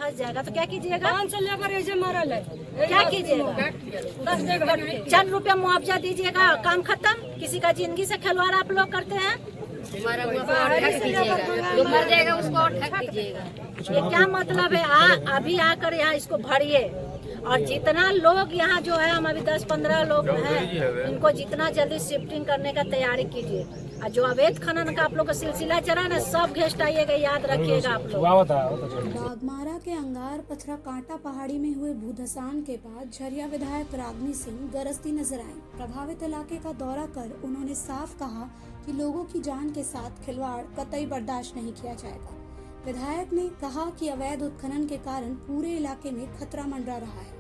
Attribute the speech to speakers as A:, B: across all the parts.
A: फंस जाएगा तो क्या कीजिएगा?
B: 500 लेबर ऐसे मरल है,
A: क्या कीजिएगा?
B: 10
A: चंद रुपया मुआवजा दीजिएगा, काम खत्म। किसी का जिंदगी से खिलवाड़ आप लोग करते हैं।
C: जो मर जाएगा उसको और ठग दीजिएगा।
A: ये क्या मतलब है? अभी आकर यहाँ इसको भरिए और जितना लोग यहाँ जो है, हम अभी 10-15 लोग हैं, इनको जितना जल्दी शिफ्टिंग करने का तैयारी कीजिए। और जो अवैध खनन का आप लोग का सिलसिला चला ना, सब घेस्ट आइएगा, याद रखिएगा आप लोग।
D: बागमारा के अंगार पथरा कांटा पहाड़ी में हुए भूधसान के बाद झरिया विधायक रागनी सिंह गरजती नजर आए। प्रभावित इलाके का दौरा कर उन्होंने साफ कहा कि लोगों की जान के साथ खिलवाड़ कतई बर्दाश्त नहीं किया जाएगा। विधायक ने कहा कि अवैध उत्खनन के कारण पूरे इलाके में खतरा मंडरा रहा है,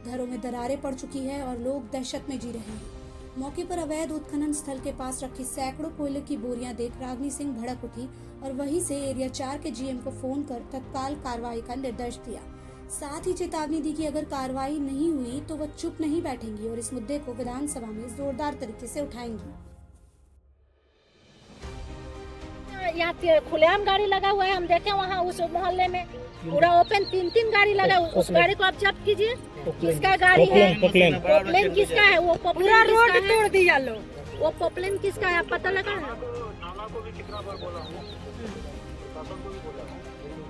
D: घरों में दरारें पड़ चुकी है और लोग दहशत में जी रहे हैं। मौके पर अवैध उत्खनन स्थल के पास रखी सैकड़ों कोयले की बोरियां देख रागनी सिंह भड़क उठी और वहीं से एरिया 4 के जीएम को फोन कर तत्काल कार्रवाई का निर्देश दिया। साथ ही चेतावनी दी कि अगर कार्रवाई नहीं हुई तो वो चुप नहीं बैठेंगी और इस मुद्दे को विधानसभा में जोरदार तरीके से उठाएंगी।
A: यहाँ खुलेआम गाड़ी लगा हुआ है, हम देखे वहाँ उस मोहल्ले में पूरा ओपन 3 गाड़ी लगा। उस गाड़ी को आप जब्त कीजिए। किसका गाड़ी है? पोपलेन किसका है? वो
B: पूरा रोड तोड़ दिया लोग।
A: वो पोपलेन किसका है? आप पता लगा है?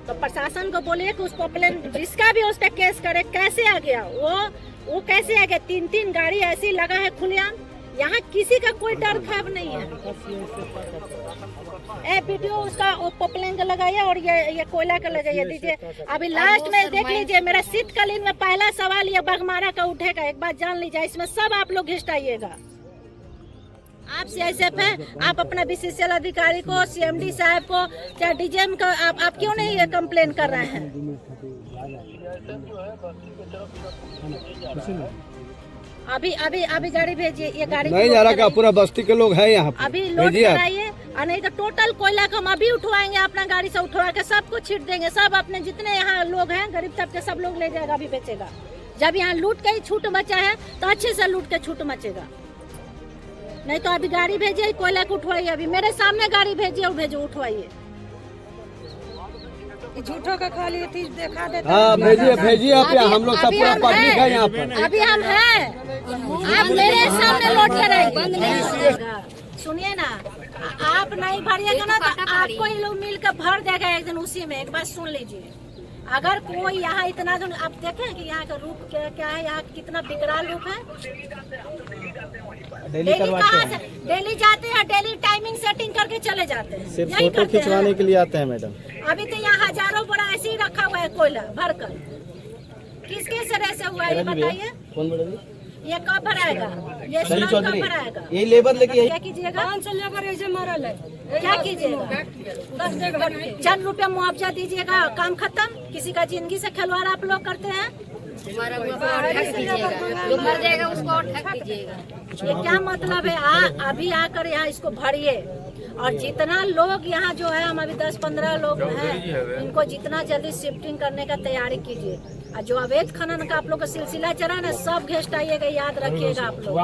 A: तो प्रशासन को बोलिए कि उस पोपलेन जिसका भी उस पर केस करे। कैसे आ गया वो कैसे आ गया? 3 गाड़ी ऐसी लगा है खुलेआम। यहाँ किसी का कोई डर खैब नहीं है। वीडियो उसका पोपलेन का लगाइए और ये कोयला का लगाइए दीजिए। अभी लास्ट में देख लीजिए, मेरा शीतकालीन में पहला सवाल ये बागमारा का उठेगा। एक बात जान लीजिए, इसमें सब आप लोग घिस्ट आइएगा। आप सीआईएसएफ है, आप अपना बीसीसीएल अधिकारी को, सीएमडी साहब को, क्या डीजीएम को आप क्यों नहीं ये कंप्लेन कर रहे हैं? अभी गाड़ी भेजिए। ये गाड़ी
E: नहीं जा रहा क्या? पूरा बस्ती के लोग हैं यहाँ।
A: अभी लोड कराइए और नहीं तो टोटल कोयला को हम अभी उठवाएंगे, अपना गाड़ी से उठवा के सबको छीट देंगे। सब अपने जितने यहाँ लोग हैं, गरीब तबके सब लोग ले जाएगा, अभी बेचेगा। जब यहाँ लूट के ही छूट मचा है तो अच्छे से लूट के छूट मचेगा। नहीं तो अभी गाड़ी भेजिए, कोयला को उठवाइए। अभी मेरे सामने गाड़ी भेजिए और भेजो, उठवाइए।
B: झूठों का खाली देखा देता।
E: हाँ भेजिए आप। हम लोग सब पूरा पब्लिक है यहाँ पर।
A: अभी हम हैं, आप मेरे सामने लोड कराइए। सुनिए ना, आप नहीं भरिएगा ना तो आपको ये लोग मिल कर भर देगा एक दिन उसी में। एक बात सुन लीजिए, अगर कोई यहाँ इतना दिन आप देखें कि यहाँ का रूप क्या है, यहाँ कितना विकराल रूप है। डेली जाते हैं, डेली टाइमिंग सेटिंग करके चले जाते हैं।
F: सिर्फ फोटो खिंचवाने के लिए आते हैं मैडम।
A: अभी तो यहाँ हजारों बड़ा ऐसे ही रखा हुआ है कोयला भरकर। किसके सरे से हुआ है ये बताइए?
F: कौन मैडम?
A: ये कब भराएगा? ये कब भराएगा?
F: ये लेबर लेके
A: क्या कीजिएगा?
B: 500 लेबर ऐसे मरल है,
A: क्या कीजिएगा?
B: 10
A: चंद रुपया मुआवजा दीजिएगा, काम खत्म। किसी का जिंदगी से खिलवाड़ आप लोग करते हैं।
C: जो मर जाएगा उसको और ठग दीजिएगा।
A: ये क्या मतलब है? अभी आकर यहाँ इसको भरिए और जितना लोग यहाँ जो है, हम अभी 10-15 लोग हैं, इनको जितना जल्दी शिफ्टिंग करने का तैयारी कीजिए। और जो अवैध खनन का आप लोग का सिलसिला चला ना, सब घेस्ट आइएगा, याद रखिएगा आप लोग।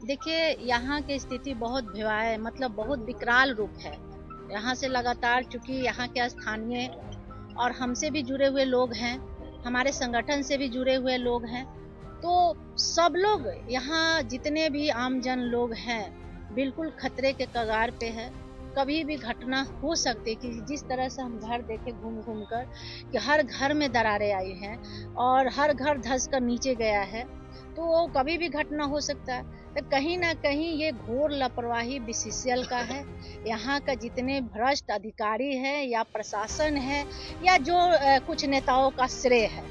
G: देखिए, यहाँ की स्थिति बहुत भयावह है, मतलब बहुत विकराल रूप है। यहाँ से लगातार, चूंकि यहाँ के स्थानीय और हमसे भी जुड़े हुए लोग हैं, हमारे संगठन से भी जुड़े हुए लोग हैं, तो सब लोग यहाँ जितने भी आमजन लोग हैं बिल्कुल खतरे के कगार पे है। कभी भी घटना हो सकती है कि जिस तरह से हम घर देखे घूम कर कि हर घर में दरारें आई हैं और हर घर धंस कर नीचे गया है, तो कभी भी घटना हो सकता है। तो कहीं ना कहीं ये घोर लापरवाही बीसीसीएल का है। यहाँ का जितने भ्रष्ट अधिकारी हैं या प्रशासन है या जो कुछ नेताओं का श्रेय है,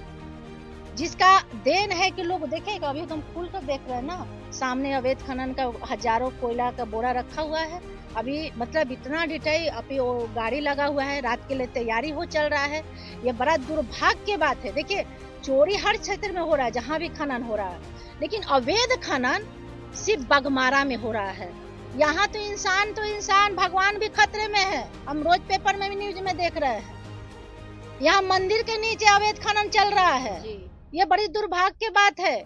G: जिसका देन है कि लोग देखें। अभी हम खुल कर देख रहे हैं ना, सामने अवैध खनन का हजारों कोयला का बोरा रखा हुआ है। अभी मतलब इतना डिटेल, अभी वो गाड़ी लगा हुआ है, रात के लिए तैयारी हो चल रहा है। ये बड़ा दुर्भाग्य की बात है। देखिए, चोरी हर क्षेत्र में हो रहा है जहाँ भी खनन हो रहा है, लेकिन अवैध खनन सिर्फ बागमारा में हो रहा है। यहाँ तो इंसान भगवान भी खतरे में है। हम रोज पेपर में भी न्यूज में देख रहे हैं, यहाँ मंदिर के नीचे अवैध खनन चल रहा है। ये बड़ी दुर्भाग्य की बात है।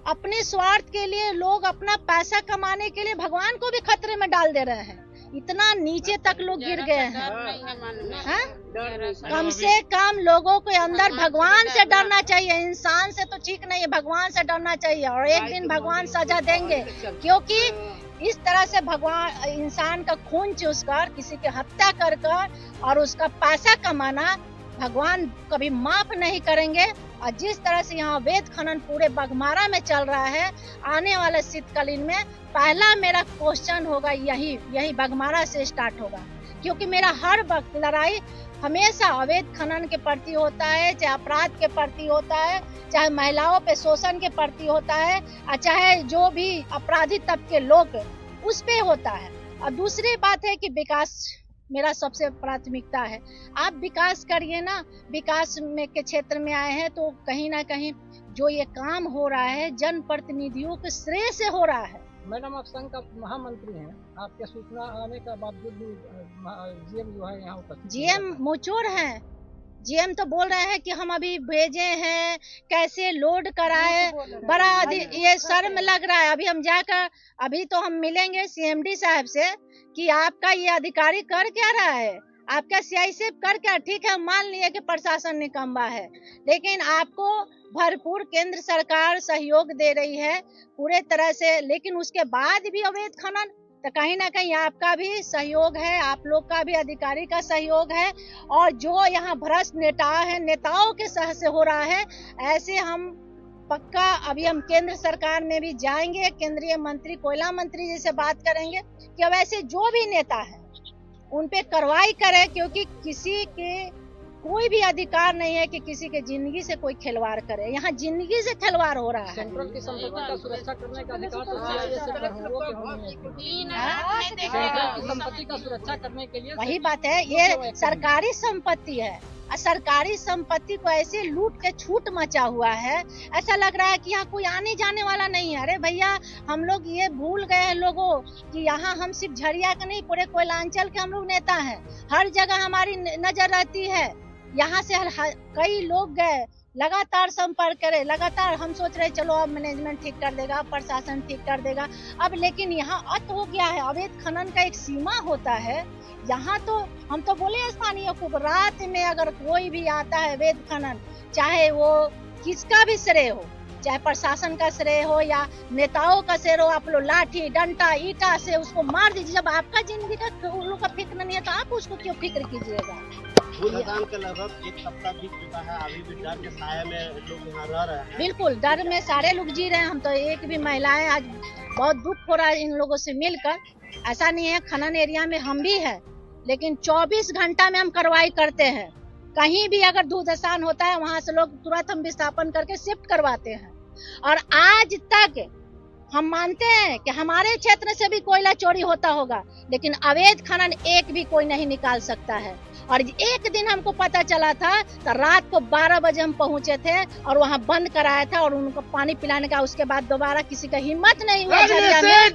G: अपने स्वार्थ के लिए लोग अपना पैसा कमाने के लिए भगवान को भी खतरे में डाल दे रहे हैं। इतना नीचे तक लोग गिर गए हैं। हाँ? कम से कम लोगों के अंदर भगवान से डरना चाहिए, इंसान से तो ठीक नहीं है, भगवान से डरना चाहिए। और एक दिन भगवान सजा देंगे, क्योंकि इस तरह से भगवान इंसान का खून चूसकर किसी की हत्या कर और उसका पैसा कमाना भगवान कभी माफ नहीं करेंगे। और जिस तरह से यहाँ अवैध खनन पूरे बघमारा में चल रहा है, आने वाले शीतकालीन में पहला मेरा क्वेश्चन होगा यही बघमारा से स्टार्ट होगा, क्योंकि मेरा हर वक्त लड़ाई हमेशा अवैध खनन के प्रति होता है, चाहे अपराध के प्रति होता है, चाहे महिलाओं पे शोषण के प्रति होता है, और चाहे जो भी अपराधी तबके लोग उस पे होता है। और दूसरी बात है कि विकास मेरा सबसे प्राथमिकता है। आप विकास करिए ना, विकास में के क्षेत्र में आए हैं तो कहीं ना कहीं जो ये काम हो रहा है जनप्रतिनिधियों के श्रेय से हो रहा है।
H: मैडम, आप संघ का महामंत्री हैं, आपके सूचना आने का बावजूद भी जीएम जो है यहाँ उपस्थित,
G: जीएम मुचोर हैं। जीएम तो बोल रहे हैं कि हम अभी भेजे हैं, कैसे लोड कराए, बड़ा ये शर्म लग रहा है। अभी हम जाकर अभी तो हम मिलेंगे सीएमडी साहब से कि आपका ये अधिकारी कर क्या रहा है, आपका सीआईसी कर क्या। ठीक है, मान लिए कि प्रशासन निकम्मा है, लेकिन आपको भरपूर केंद्र सरकार सहयोग दे रही है पूरे तरह से, लेकिन उसके बाद भी अवैध खनन, तो कहीं ना कहीं आपका भी सहयोग है, आप लोग का भी अधिकारी का सहयोग है। और जो यहाँ भ्रष्ट नेताओं के सह से हो रहा है, ऐसे हम पक्का अभी हम केंद्र सरकार में भी जाएंगे, केंद्रीय मंत्री कोयला मंत्री जी से बात करेंगे कि अब ऐसे जो भी नेता है उन पे कार्रवाई करे, क्योंकि किसी के कोई भी अधिकार नहीं है कि किसी के जिंदगी से कोई खिलवाड़ करे। यहाँ जिंदगी से खिलवाड़ हो रहा है।
H: सेंट्रल की संपत्ति का सुरक्षा करने का अधिकार तो सीआईए से संपत्ति का सुरक्षा करने के लिए
G: वही बात है, ये सरकारी संपत्ति है और सरकारी संपत्ति को ऐसे लूट के छूट मचा हुआ है, ऐसा लग रहा है कि यहाँ कोई आने जाने वाला नहीं है। अरे भैया, हम लोग ये भूल गए हैं लोगों कि यहाँ हम सिर्फ झरिया के नहीं, पूरे कोयलांचल के हम लोग नेता हैं, हर जगह हमारी नजर रहती है। यहाँ से कई लोग गए, लगातार संपर्क करे, लगातार हम सोच रहे चलो अब मैनेजमेंट ठीक कर देगा, प्रशासन ठीक कर देगा, अब लेकिन यहाँ अत हो गया है। अवैध खनन का एक सीमा होता है। यहाँ तो हम तो बोले स्थानीय को, रात में अगर कोई भी आता है अवैध खनन, चाहे वो किसका भी श्रेय हो, चाहे प्रशासन का श्रेय हो या नेताओं का श्रेय हो, आप लोग लाठी डंडा ईटा से उसको मार दीजिए। जब आपका जिंदगी का उन लोग का फिक्र नहीं है तो आप उसको क्यों फिक्र कीजिएगा।
F: भूदान का लगभग एक सप्ताह बीत चुका है, अभी भी डर के साये में लोग यहाँ रह रहे हैं।
G: बिल्कुल डर में सारे लोग जी रहे हैं। हम तो एक भी महिलाएं, आज बहुत दुख हो रहा है इन लोगों से मिलकर। ऐसा नहीं है, खनन एरिया में हम भी है, लेकिन 24 घंटा में हम कार्रवाई करते हैं। कहीं भी अगर धूधसान होता है वहाँ से लोग तुरंत हम विस्थापन करके शिफ्ट करवाते हैं। और आज तक हम मानते हैं कि हमारे क्षेत्र से भी कोयला चोरी होता होगा, लेकिन अवैध खनन एक भी कोई नहीं निकाल सकता है। और एक दिन हमको पता चला था तो रात को 12 बजे हम पहुंचे थे और वहां बंद कराया था और उनको पानी पिलाने का। उसके बाद दोबारा किसी का हिम्मत नहीं हुआ झरिया में,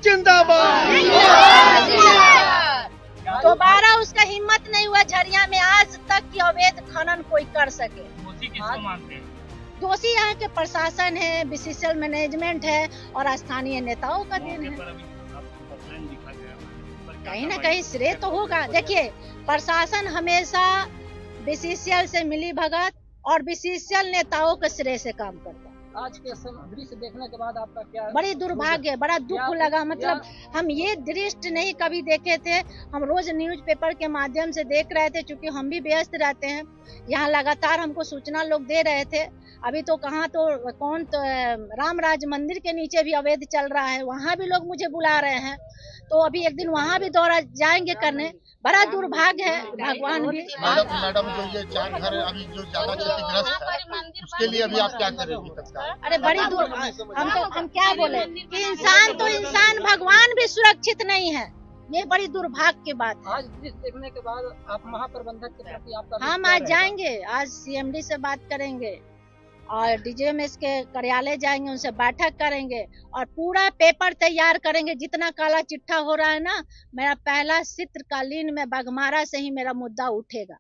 G: दोबारा उसका हिम्मत नहीं हुआ झरिया में आज तक कि अवैध खनन कोई कर सके। दोषी यहाँ के प्रशासन है, बीसीसीएल मैनेजमेंट है और स्थानीय नेताओं का देन है। कहीं ना कहीं श्रेय तो होगा। देखिए, प्रशासन हमेशा बीसीसीएल से मिली भगत और बीसीसीएल नेताओं के श्रेय से काम करता है।
H: आज के दृश्य देखने के बाद आपका क्या?
G: बड़ी दुर्भाग्य, बड़ा दुख लगा। मतलब हम ये दृश्य नहीं कभी देखे थे। हम रोज न्यूज़पेपर के माध्यम से देख रहे थे, क्योंकि हम भी व्यस्त रहते हैं। यहाँ लगातार हमको सूचना लोग दे रहे थे। अभी तो कहाँ तो रामराज मंदिर के नीचे भी अवैध चल रहा है, वहाँ भी लोग मुझे बुला रहे हैं। तो अभी एक दिन वहाँ भी दौरा जाएंगे करने। बड़ा दुर्भाग्य है। भगवान भी
I: मैडम जो ये 4 घर अभी जो ज्यादा क्षतिग्रस्त है, उसके लिए अभी आप क्या करेंगी?
G: अरे बड़ी हम क्या बोले कि इंसान तो इंसान, भगवान भी सुरक्षित नहीं है। ये बड़ी दुर्भाग्य की बात है।
H: आज दृश्य देखने के बाद आप महाप्रबंधक के प्रति आपका
G: हम आज जाएंगे, आज सीएमडी से बात करेंगे और डीजीएमएस के कार्यालय जाएंगे, उनसे बैठक करेंगे और पूरा पेपर तैयार करेंगे। जितना काला चिट्ठा हो रहा है ना, मेरा पहला शीतकालीन में बघमारा से ही मेरा मुद्दा उठेगा।